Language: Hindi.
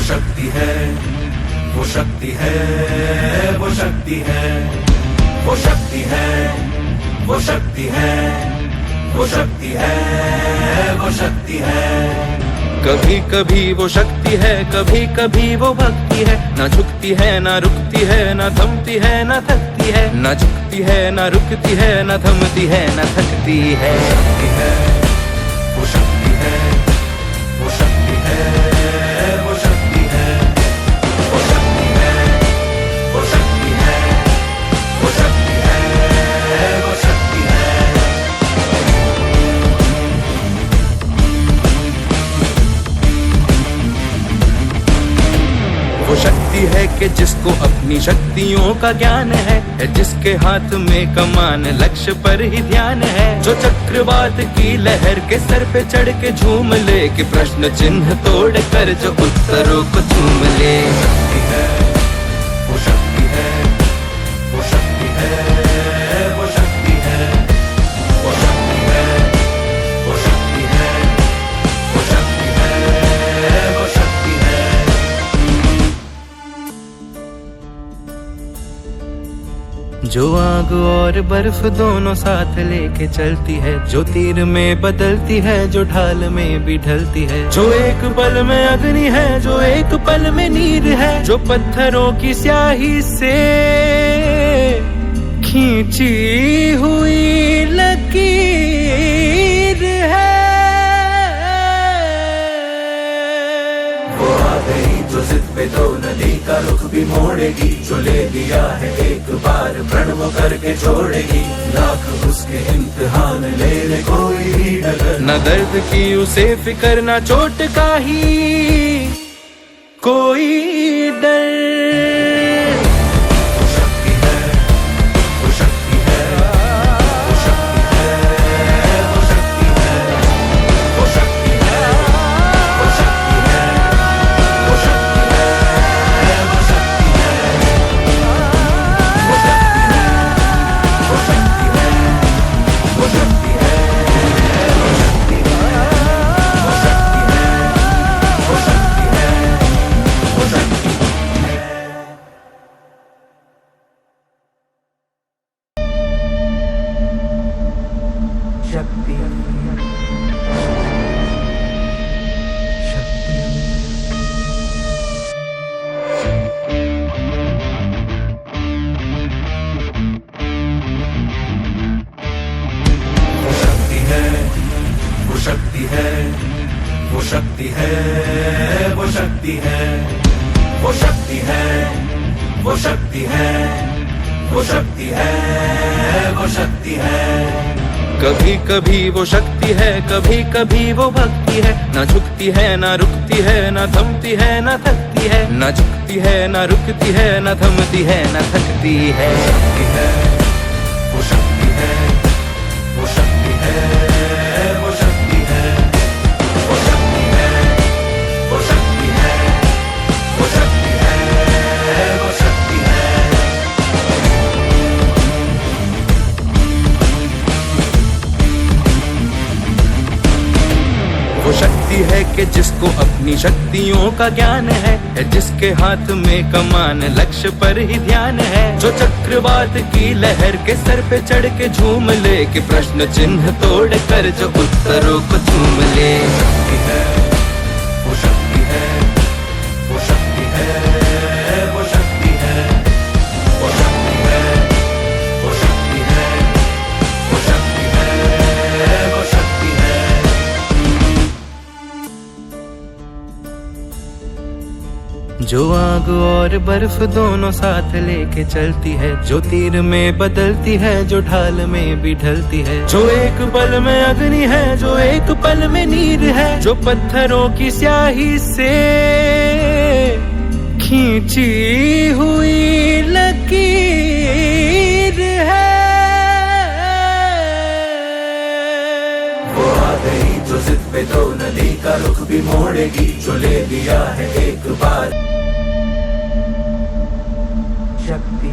शक्ति है, वो शक्ति है, वो शक्ति है, वो शक्ति है, वो शक्ति है, वो शक्ति है, वो शक्ति है। कभी कभी वो शक्ति है, कभी कभी वो भक्ति है। ना झुकती है ना रुकती है, ना थमती है ना थकती है। ना झुकती है ना रुकती है, ना थमती है ना थकती है। शक्ति है, वो शक्ति है, वो शक्ति है, वो शक्ति है, वो शक्ति है, वो शक्ति है, वो शक्ति है, वो शक्ति है। वो शक्ति है कि जिसको अपनी शक्तियों का ज्ञान है, जिसके हाथ में कमान लक्ष्य पर ही ध्यान है। जो चक्रवात की लहर के सर पे चढ़ के झूम ले, कि प्रश्न चिन्ह तोड़ कर जो उत्तरों को चूम ले। शक्ति है, वो शक्ति है, वो शक्ति है, वो शक्ति है, वो शक्ति है, वो शक्ति है, वो शक्ति है, वो शक्ति है। जो आग और बर्फ दोनों साथ लेके चलती है, जो तीर में बदलती है, जो ढाल में भी ढलती है। जो एक पल में अग्नि है, जो एक पल में नीर है। जो पत्थरों की स्याही से खींची हुई लकीर है। वो आ गई जो जिद पे तो नदी का रुख भी मोड़ेगी। जो ले लिया है एक बार प्रण वो करके छोड़ेगी। लाख उसके इम्तिहान ले ले कोई भी डगर। न दर्द की उसे फिकर, न चोट का ही कोई डर। वो शक्ति है, वो शक्ति है, वो शक्ति है, वो शक्ति है, वो शक्ति है, वो शक्ति है, वो शक्ति है, वो शक्ति है, वो शक्ति है, वो शक्ति है, वो शक्ति है, वो शक्ति है, वो शक्ति है, वो शक्ति है, वो शक्ति है। शक्ति, वो शक्ति है, वो शक्ति है, वो शक्ति है, वो शक्ति है, वो शक्ति है, वो शक्ति है, वो शक्ति है, वो शक्ति है। कभी कभी वो शक्ति है, कभी कभी वो भक्ति है। ना झुकती है ना रुकती है, ना थमती है ना थकती है। ना झुकती है ना रुकती है, ना थमती है ना थकती है। शक्ति है, वो शक्ति है, वो शक्ति है, वो शक्ति है, वो शक्ति है, वो शक्ति है, वो शक्ति है, वो शक्ति है। वो शक्ति है कि जिसको अपनी शक्तियों का ज्ञान है, जिसके हाथ में कमान लक्ष्य पर ही ध्यान है। जो चक्रवात की लहर के सर पे चढ़ के झूम ले, कि प्रश्न चिन्ह तोड़ कर जो उत्तरों को चूम ले। शक्ति है, वो शक्ति है, वो शक्ति है, वो शक्ति है, वो शक्ति है, वो शक्ति है, वो शक्ति है, वो शक्ति है। जो आग और बर्फ दोनों साथ लेके चलती है, जो तीर में बदलती है, जो ढाल में भी ढलती है। जो एक पल में अग्नि है, जो एक पल में नीर है। जो पत्थरों की स्याही से खींची हुई लकीर है। वो आ गई जो जिद पे तो नदी का रुख भी मोड़ेगी। जो ले लिया है एक बार शक्ति।